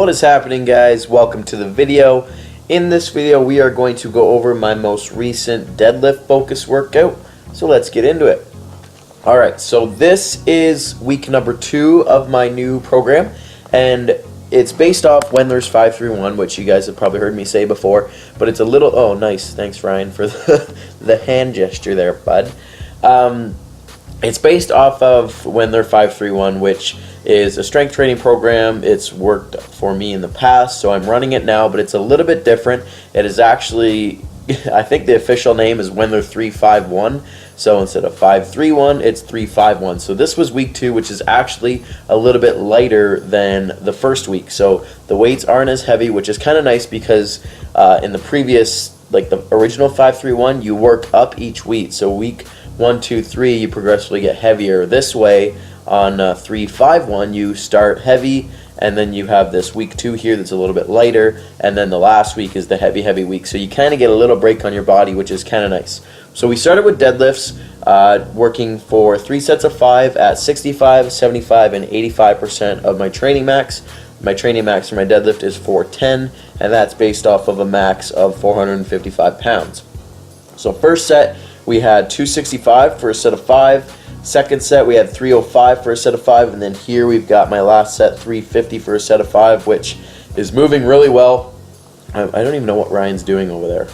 What is happening, guys? Welcome to the video. In this video we are going to go over my most recent deadlift focus workout, so let's get into it. Alright, so this is week number 2 of my new program, and it's based off Wendler's 5-3-1, which you guys have probably heard me say before, but it's a little, oh nice, thanks Ryan for the hand gesture there, bud. It's based off of Wendler 5-3-1, which is a strength training program. It's worked for me in the past, so I'm running it now, but it's a little bit different. It is actually, I think the official name is Wendler 3-5-1, so instead of 5-3-1, it's 3-5-1. So this was week 2, which is actually a little bit lighter than the first week. So the weights aren't as heavy, which is kind of nice because in the previous, like the original 5-3-1, you work up each week. So week 1, 2, 3, you progressively get heavier. This way, on 3-5-1, you start heavy, and then you have this week 2 here that's a little bit lighter, and then the last week is the heavy week. So you kind of get a little break on your body, which is kind of nice. So we started with deadlifts, working for 3 sets of 5 at 65, 75, and 85% of my training max. My training max for my deadlift is 410, and that's based off of a max of 455 pounds. So first set, we had 265 for a set of 5. Second set, we had 305 for a set of 5. And then here we've got my last set, 350 for a set of 5, which is moving really well. I don't even know what Ryan's doing over there.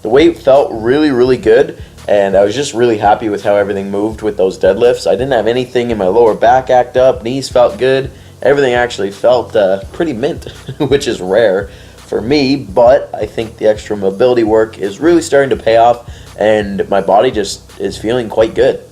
The weight felt really good, and I was just really happy with how everything moved with those deadlifts. I didn't have anything in my lower back act up. Knees felt good. Everything actually felt pretty mint, which is rare for me, but I think the extra mobility work is really starting to pay off, and my body just is feeling quite good.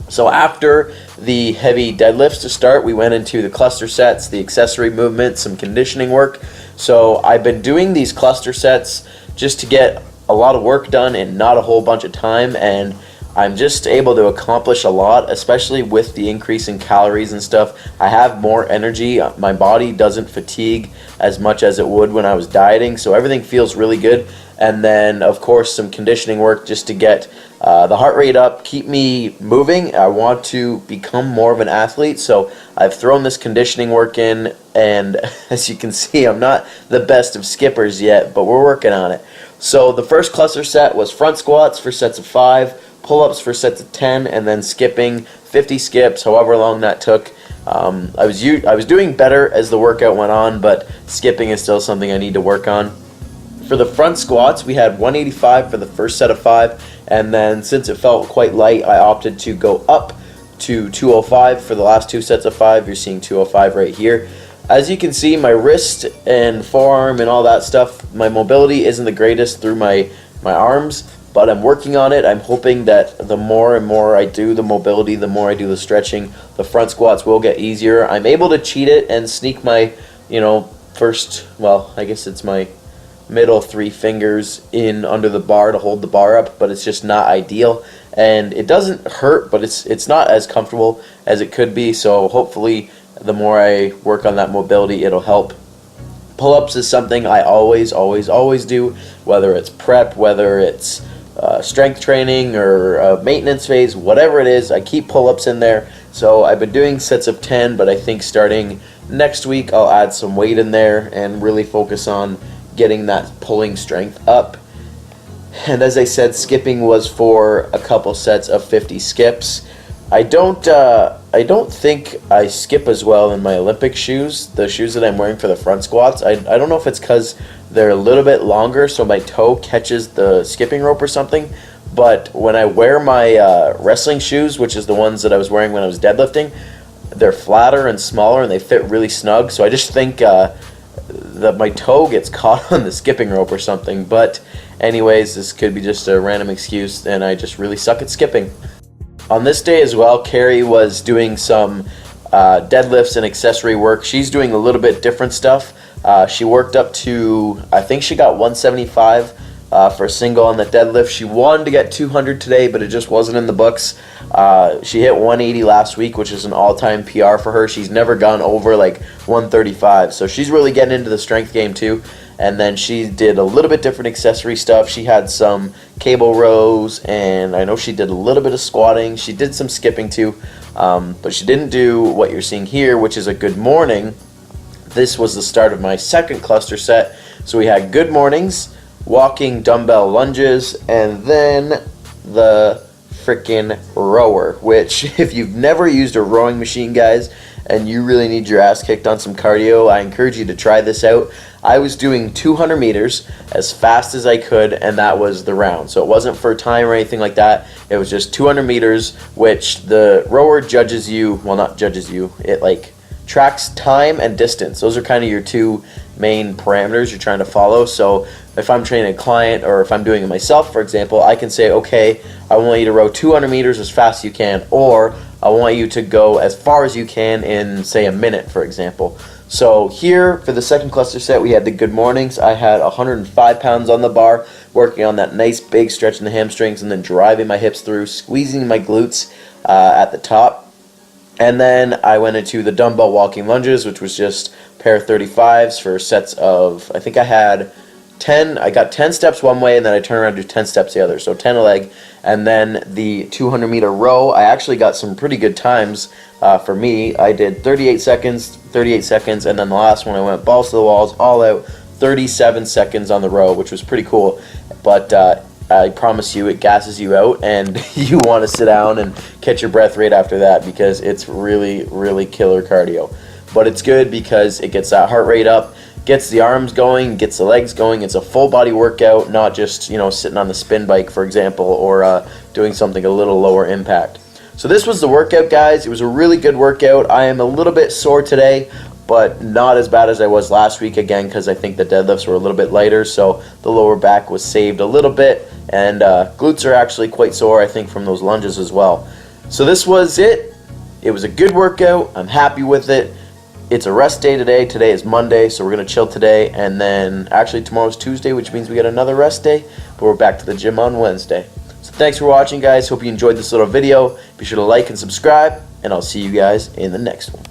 So after the heavy deadlifts to start, we went into the cluster sets, the accessory movement, some conditioning work. So I've been doing these cluster sets just to get a lot of work done in not a whole bunch of time, and I'm just able to accomplish a lot, especially with the increase in calories and stuff. I have more energy. My body doesn't fatigue as much as it would when I was dieting, so everything feels really good. And then, of course, some conditioning work just to get the heart rate up, keep me moving. I want to become more of an athlete, so I've thrown this conditioning work in, and as you can see, I'm not the best of skippers yet, but we're working on it. So the first cluster set was front squats for sets of 5, pull-ups for sets of 10, and then skipping 50 skips, however long that took. I was doing better as the workout went on, but skipping is still something I need to work on. For the front squats, we had 185 for the first set of 5, and then since it felt quite light, I opted to go up to 205 for the last 2 sets of 5. You're seeing 205 right here. As you can see, my wrist and forearm and all that stuff, my mobility isn't the greatest through my arms, but I'm working on it. I'm hoping that the more and more I do the mobility, the more I do the stretching, the front squats will get easier. I'm able to cheat it and sneak my, first, well, I guess it's my middle 3 fingers in under the bar to hold the bar up, but it's just not ideal, and it doesn't hurt, but it's not as comfortable as it could be. So hopefully the more I work on that mobility, it'll help. Pull-ups is something I always do, whether it's prep, whether it's strength training or maintenance phase, whatever it is, I keep pull-ups in there. So I've been doing sets of 10, but I think starting next week I'll add some weight in there and really focus on getting that pulling strength up. And as I said, skipping was for a couple sets of 50 skips. I don't think I skip as well in my Olympic shoes, the shoes that I'm wearing for the front squats. I don't know if it's because they're a little bit longer, so my toe catches the skipping rope or something, but when I wear my wrestling shoes, which is the ones that I was wearing when I was deadlifting, they're flatter and smaller and they fit really snug, so I just think that my toe gets caught on the skipping rope or something. But anyways, this could be just a random excuse, and I just really suck at skipping. On this day as well, Carrie was doing some deadlifts and accessory work. She's doing a little bit different stuff. She worked up to, I think she got 175 for a single on the deadlift. She wanted to get 200 today, but it just wasn't in the books. She hit 180 last week, which is an all-time PR for her. She's never gone over like 135, so she's really getting into the strength game too. And then she did a little bit different accessory stuff. She had some cable rows, and I know she did a little bit of squatting. She did some skipping too, but she didn't do what you're seeing here, which is a good morning. this was the start of my second cluster set. So we had good mornings, walking dumbbell lunges, and then the freaking rower, which if you've never used a rowing machine, guys, and you really need your ass kicked on some cardio, I encourage you to try this out. I was doing 200 meters as fast as I could, and that was the round. So it wasn't for time or anything like that. It was just 200 meters, which the rower judges you, well, not judges you, it like tracks time and distance. Those are kind of your two main parameters you're trying to follow. So if I'm training a client or if I'm doing it myself, for example, I can say, okay, I want you to row 200 meters as fast as you can, or I want you to go as far as you can in, say, a minute, for example. So here for the second cluster set, we had the good mornings. I had 105 pounds on the bar, working on that nice big stretch in the hamstrings and then driving my hips through, squeezing my glutes at the top. And then I went into the dumbbell walking lunges, which was just a pair of 35s for sets of, I think I had 10, I got 10 steps one way and then I turned around to do 10 steps the other, so 10 a leg. And then the 200 meter row, I actually got some pretty good times for me. I did 38 seconds, and then the last one I went balls to the walls, all out, 37 seconds on the row, which was pretty cool. But I promise you, it gasses you out and you want to sit down and catch your breath right after that, because it's really, really killer cardio. But it's good because it gets that heart rate up, gets the arms going, gets the legs going. It's a full body workout, not just, you know, sitting on the spin bike, for example, or doing something a little lower impact. So this was the workout, guys. It was a really good workout. I am a little bit sore today, but not as bad as I was last week, again, because I think the deadlifts were a little bit lighter, so the lower back was saved a little bit, and glutes are actually quite sore, I think, from those lunges as well. So this was it. It was a good workout. I'm happy with it. It's a rest day today. Today is Monday, so we're going to chill today, and then actually tomorrow's Tuesday, which means we get another rest day, but we're back to the gym on Wednesday. So thanks for watching, guys. Hope you enjoyed this little video. Be sure to like and subscribe, and I'll see you guys in the next one.